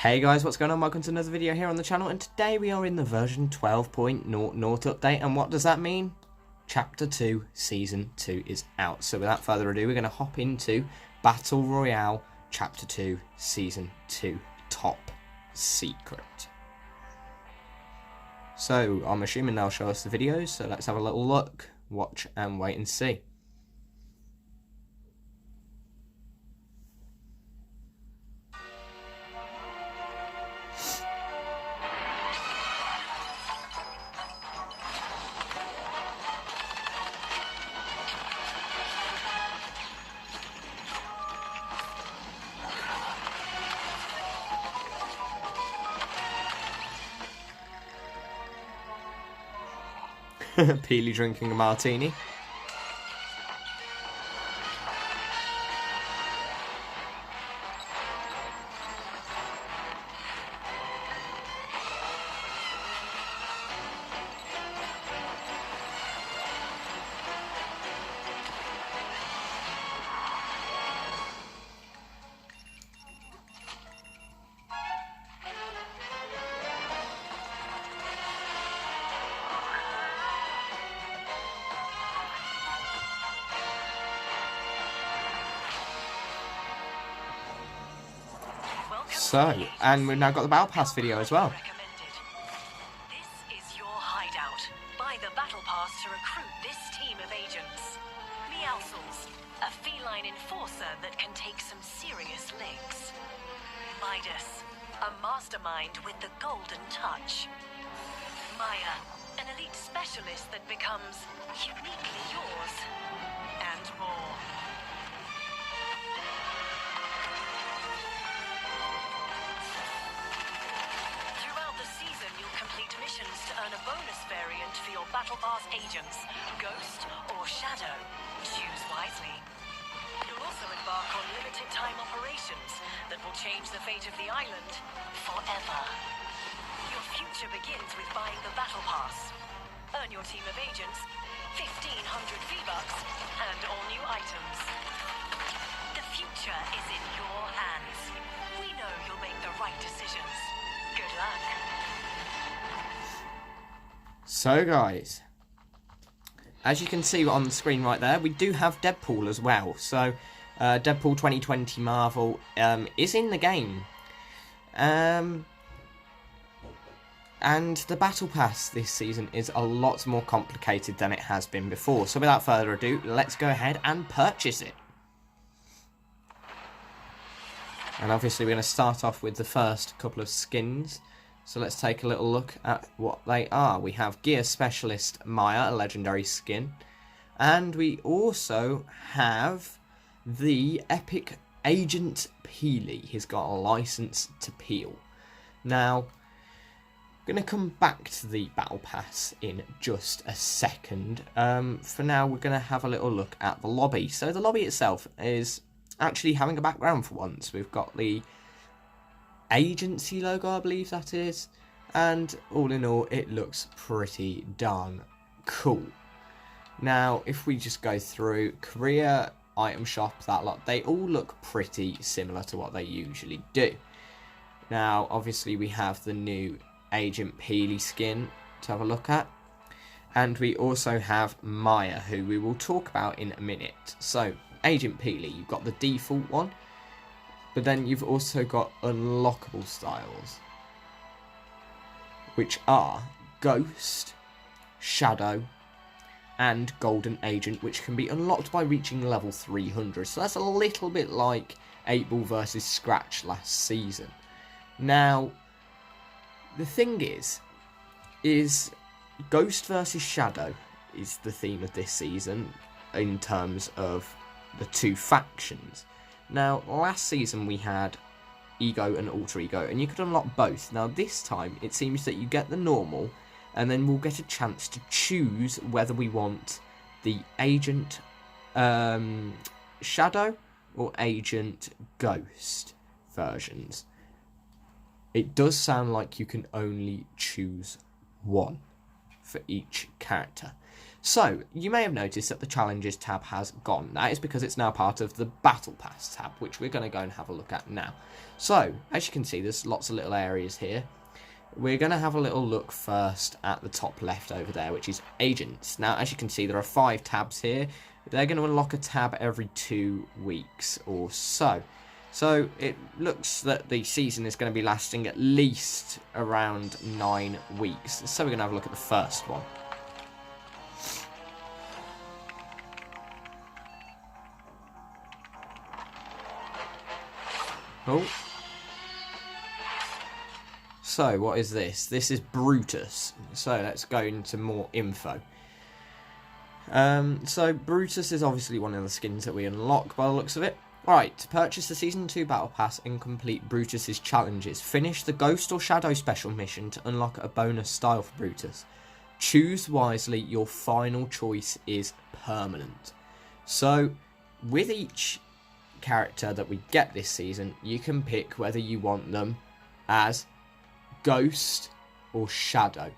Hey guys, what's going on? Welcome to another video here on the channel, and today we are in the version 12.00 update, and what does that mean? Chapter 2, Season 2 is out. So without further ado, we're going to hop into Battle Royale Chapter 2, Season 2, Top Secret. So I'm assuming they'll show us the videos, so let's have a little look, watch and wait and see. Peely drinking a martini. So, and we've now got the Battle Pass video as well. This is your hideout. Buy the Battle Pass to recruit this team of agents. Meowscles, a feline enforcer that can take some serious licks. Midas, a mastermind with the golden touch. Maya, an elite specialist that becomes uniquely yours. And more. Missions to earn a bonus variant for your Battle Pass agents, Ghost or Shadow. Choose wisely. You'll also embark on limited time operations that will change the fate of the island forever. Your future begins with buying the Battle Pass. Earn your team of agents, 1,500 V-Bucks, and all new items. The future is in your hands. We know you'll make the right decisions. Good luck. So guys, as you can see on the screen right there, we do have Deadpool as well. So Deadpool 2020 Marvel is in the game. And the Battle Pass this season is a lot more complicated than it has been before. So without further ado, let's go ahead and purchase it. And obviously we're going to start off with the first couple of skins. So let's take a little look at what they are. We have Gear Specialist Maya, a legendary skin. And we also have the Epic Agent Peely. He's got a license to peel. Now, I'm going to come back to the Battle Pass in just a second. For now, we're going to have a little look at the lobby. So the lobby itself is actually having a background for once. We've got the agency logo, I believe that is, and all in all it looks pretty darn cool. Now if we just go through career, item shop, that lot, they all look pretty similar to what they usually do. Now obviously we have the new Agent Peely skin to have a look at, and we also have Maya, who we will talk about in a minute. So Agent Peely, you've got the default one, but then you've also got unlockable styles, which are Ghost, Shadow, and Golden Agent, which can be unlocked by reaching level 300. So that's a little bit like 8-Ball versus Scratch last season. Now, the thing is Ghost versus Shadow is the theme of this season in terms of the two factions. Now, last season we had Ego and Alter Ego, and you could unlock both. Now, this time, it seems that you get the normal, and then we'll get a chance to choose whether we want the Agent Shadow or Agent Ghost versions. It does sound like you can only choose one for each character. So, you may have noticed that the Challenges tab has gone. That is because it's now part of the Battle Pass tab, which we're going to go and have a look at now. So, as you can see, there's lots of little areas here. We're going to have a little look first at the top left over there, which is Agents. Now, as you can see, there are 5 tabs here. They're going to unlock a tab every 2 weeks or so. So, it looks that the season is going to be lasting at least around 9 weeks. So, we're going to have a look at the first one. Oh. So, what is this? This is Brutus. So, let's go into more info. So, Brutus is obviously one of the skins that we unlock by the looks of it. Alright, to purchase the Season 2 Battle Pass and complete Brutus's challenges, finish the Ghost or Shadow special mission to unlock a bonus style for Brutus. Choose wisely, your final choice is permanent. So, with each character that we get this season, you can pick whether you want them as Ghost or Shadow.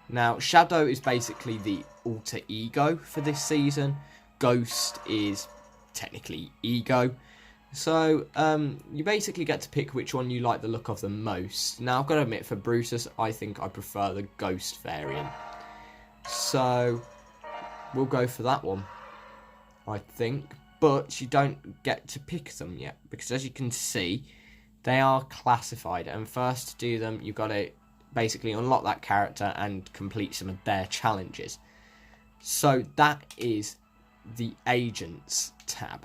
Now, Shadow is basically the alter ego for this season. Ghost is technically ego. So, you basically get to pick which one you like the look of the most. Now, I've got to admit, for Brutus, I think I prefer the Ghost variant. So, we'll go for that one, I think. But you don't get to pick them yet, because as you can see, they are classified. And first to do them, you've got to basically unlock that character and complete some of their challenges. So that is the Agents tab.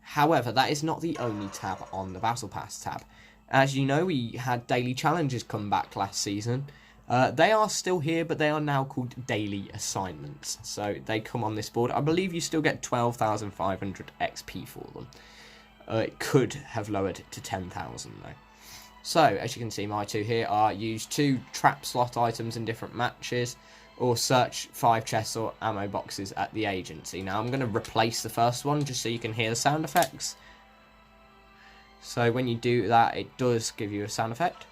However, that is not the only tab on the Battle Pass tab. As you know, we had daily challenges come back last season. They are still here, but they are now called daily assignments. So they come on this board. I believe you still get 12,500 XP for them. It could have lowered to 10,000 though. So, as you can see, my 2 here are use 2 trap slot items in different matches, or search 5 chests or ammo boxes at the agency. Now, I'm going to replace the first one just so you can hear the sound effects. So, when you do that, it does give you a sound effect.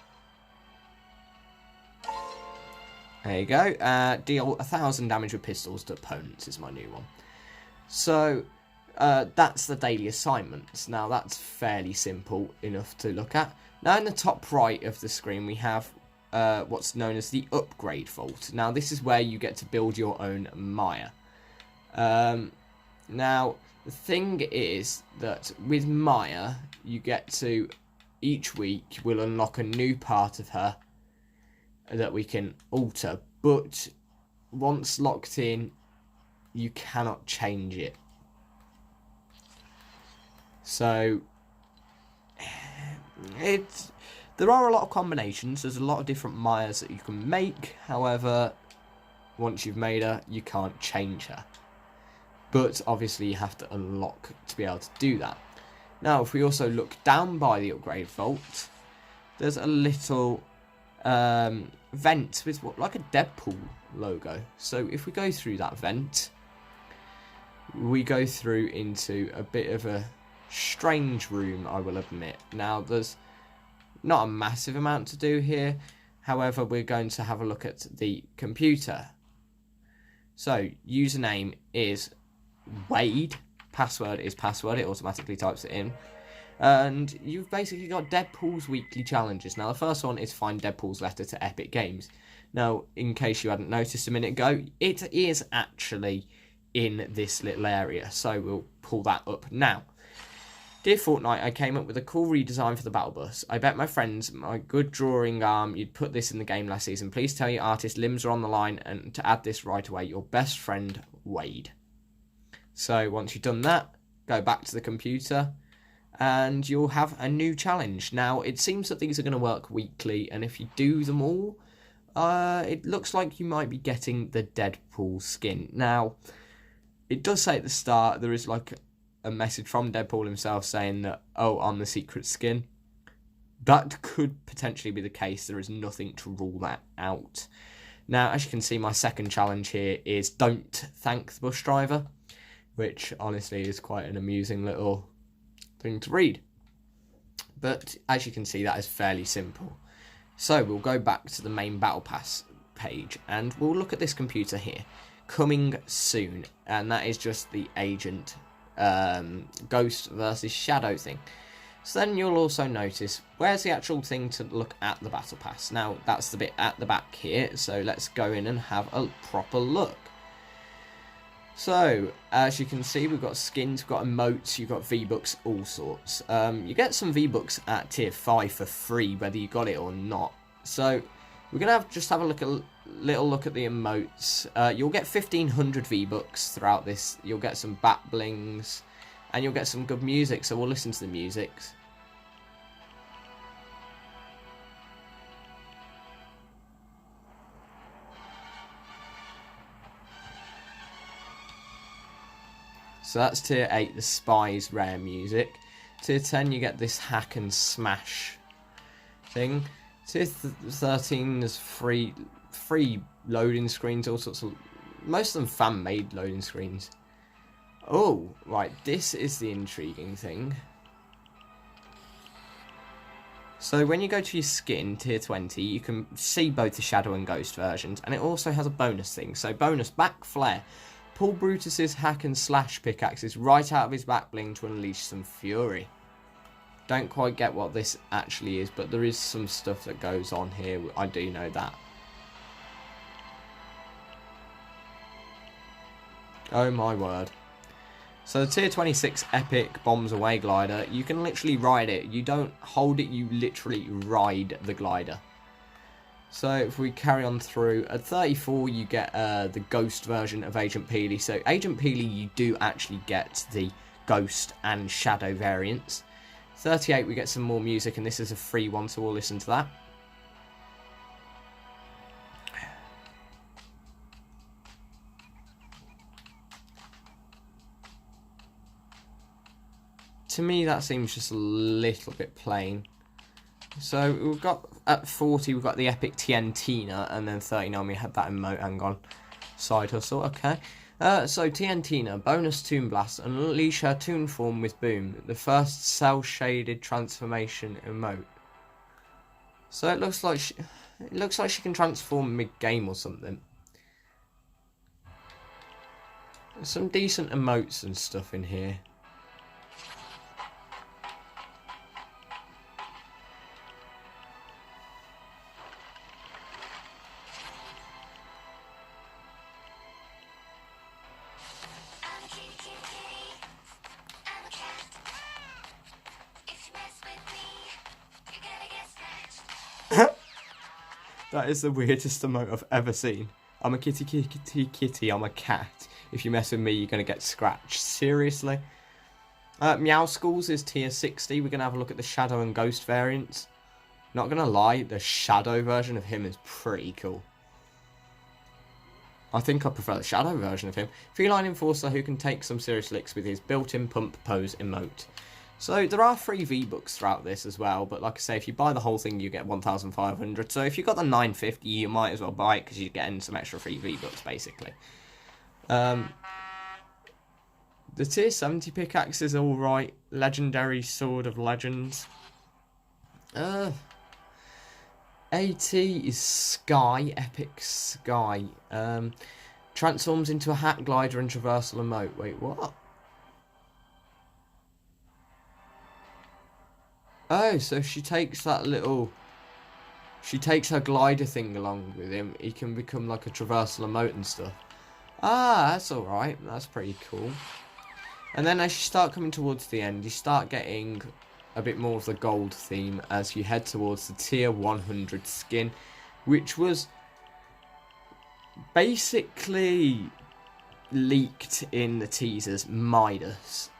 There you go. Deal 1,000 damage with pistols to opponents is my new one. So, that's the daily assignments. Now, that's fairly simple enough to look at. Now, in the top right of the screen, we have what's known as the Upgrade Vault. Now, this is where you get to build your own Maya. Now, the thing is that with Maya, you get to, each week, we'll unlock a new part of her that we can alter, but once locked in, you cannot change it. So, there are a lot of combinations. There's a lot of different Mayas that you can make. However, once you've made her, you can't change her. But obviously, you have to unlock to be able to do that. Now, if we also look down by the Upgrade Vault, there's a little vent with what, like a Deadpool logo. So if we go through that vent, we go through into a bit of a strange room, I will admit. Now, there's not a massive amount to do here. However, we're going to have a look at the computer. So, username is Wade. Password is password. It automatically types it in. And you've basically got Deadpool's weekly challenges. Now, the first one is find Deadpool's letter to Epic Games. Now, in case you hadn't noticed a minute ago, it is actually in this little area. So, we'll pull that up now. Dear Fortnite, I came up with a cool redesign for the battle bus. I bet my friends, my good drawing arm, you'd put this in the game last season. Please tell your artist limbs are on the line, and to add this right away, your best friend, Wade. So once you've done that, go back to the computer, and you'll have a new challenge. Now, it seems that these are going to work weekly, and if you do them all, it looks like you might be getting the Deadpool skin. Now, it does say at the start, there is like a message from Deadpool himself saying that, oh, I'm the secret skin. That could potentially be the case. There is nothing to rule that out. Now, as you can see, my second challenge here is don't thank the bus driver, which honestly is quite an amusing little thing to read. But as you can see, that is fairly simple. So we'll go back to the main Battle Pass page and we'll look at this computer here. coming soon, and that is just the agent Ghost versus Shadow thing. So then you'll also notice, where's the actual thing to look at the Battle Pass? Now, that's the bit at the back here, so let's go in and have a proper look. So, as you can see, we've got skins, we've got emotes, you've got V-Bucks, all sorts. You get some V-Bucks at tier 5 for free, whether you got it or not. So, we're going to just have a little look at the emotes. You'll get 1500 V-Bucks throughout this. You'll get some bat blings, and you'll get some good music, so we'll listen to the music. So that's tier 8, the Spies rare music. Tier 10, you get this hack and smash thing. Tier 13 is free loading screens, all sorts of, most of them fan-made loading screens. Oh, right, this is the intriguing thing. So when you go to your skin, tier 20, you can see both the Shadow and Ghost versions, and it also has a bonus thing. So bonus, back flare. Pull Brutus's hack and slash pickaxes right out of his back bling to unleash some fury. Don't quite get what this actually is, but there is some stuff that goes on here. I do know that. Oh my word. So the tier 26 epic bombs away glider, you can literally ride it. You don't hold it, you literally ride the glider. So if we carry on through, at 34 you get the Ghost version of Agent Peely. So Agent Peely, you do actually get the Ghost and Shadow variants. 38 we get some more music, and this is a free one, so we'll listen to that. To me that seems just a little bit plain. So we've got, at 40 we've got the epic TNTina, and then 39 we had that emote, hang on, side hustle, okay. So TNTina, bonus Toon Blast, unleash her Toon form with Boom, the first cell shaded transformation emote. So it looks like she can transform mid-game or something. There's some decent emotes and stuff in here. That is the weirdest emote I've ever seen. I'm a kitty, kitty, kitty, I'm a cat. If you mess with me, you're going to get scratched. Seriously? Meowscles is tier 60. We're going to have a look at the Shadow and Ghost variants. Not going to lie, the Shadow version of him is pretty cool. I think I prefer the Shadow version of him. Feline Enforcer who can take some serious licks with his built-in pump pose emote. So there are free V-Bucks throughout this as well, but like I say, if you buy the whole thing you get 1,500. So if you've got the 950 you might as well buy it because you're getting some extra free V-Bucks basically. The tier 70 pickaxe is alright. Legendary Sword of Legends. 80 is Sky, Epic Sky. Transforms into a hat glider and traversal emote. Wait, what? Oh, so she takes that little... She takes her glider thing along with him. He can become like a traversal emote and stuff. Ah, that's alright. That's pretty cool. And then as you start coming towards the end, you start getting a bit more of the gold theme as you head towards the tier 100 skin, which was basically leaked in the teasers. Midas.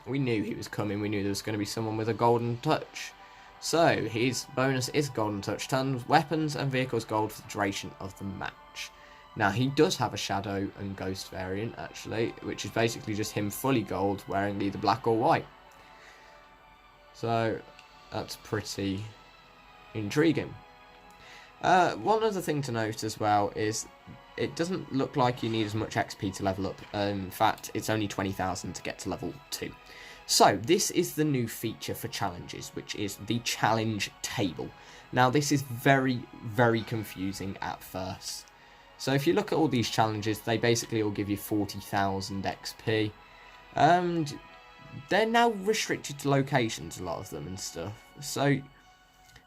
We knew he was coming. We knew there was going to be someone with a golden touch. So his bonus is golden touch, turns weapons and vehicles gold for the duration of the match. Now he does have a Shadow and Ghost variant actually, which is basically just him fully gold wearing either black or white. So that's pretty intriguing. One other thing to note as well is it doesn't look like you need as much XP to level up. In fact, it's only 20,000 to get to level 2. So this is the new feature for challenges, which is the challenge table. Now this is very, very confusing at first. So if you look at all these challenges, they basically all give you 40,000 XP. And they're now restricted to locations, a lot of them and stuff. So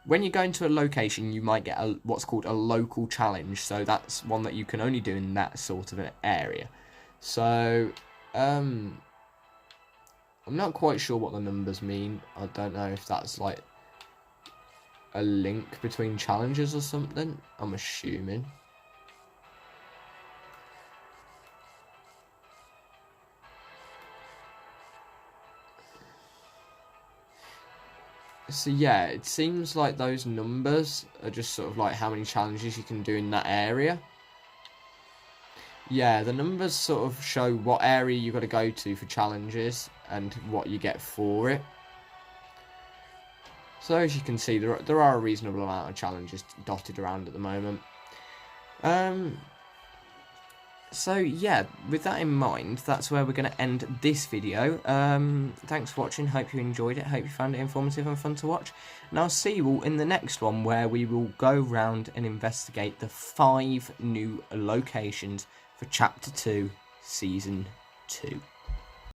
when you go into a location, you might get what's called a local challenge. So that's one that you can only do in that sort of an area. So I'm not quite sure what the numbers mean. I don't know if that's like a link between challenges or something. I'm assuming. So yeah, it seems like those numbers are just sort of like how many challenges you can do in that area. Yeah, the numbers sort of show what area you got to go to for challenges and what you get for it. So as you can see, there are a reasonable amount of challenges dotted around at the moment. So yeah, with that in mind, that's where we're going to end this video. Thanks for watching, hope you enjoyed it, hope you found it informative and fun to watch. And I'll see you all in the next one, where we will go round and investigate the 5 new locations for Chapter 2, Season 2.